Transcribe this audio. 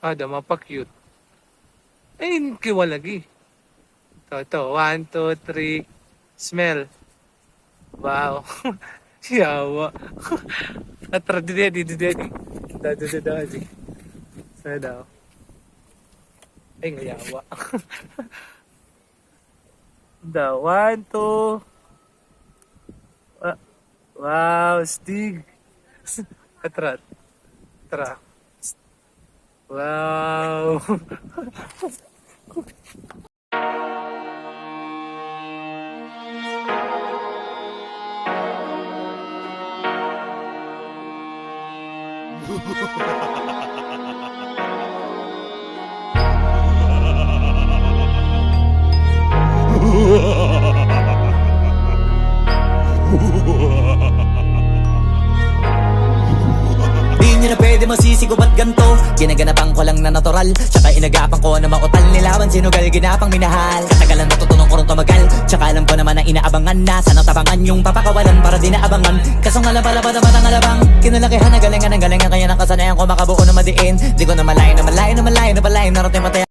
Ada, mapa-cute. Ay, kiwalagi. Ito. 1, 2, 3. Smell. Wow. Yawa. Atra, didi. Dadi. Saya daw. Ay, ngayawa. Da, 1, 2. Wow, stig. Atra. Wow. Di nyo na pwede masisi ko ba't ganto. Ginaganapan ko lang na natural, tsaka inagapan ko na mautal. Nilawan sinugal, ginapang minahal. Katagalan natutunan ko rin tumagal, tsaka alam ko naman na inaabangan na. Sana tabangan yung papakawalan para di naabangan. Kasong alam pala ba naman ang alabang kinalakihan na galingan kaya nakasanayan ko makabuo na madiin. Di ko na malayo narating mataya.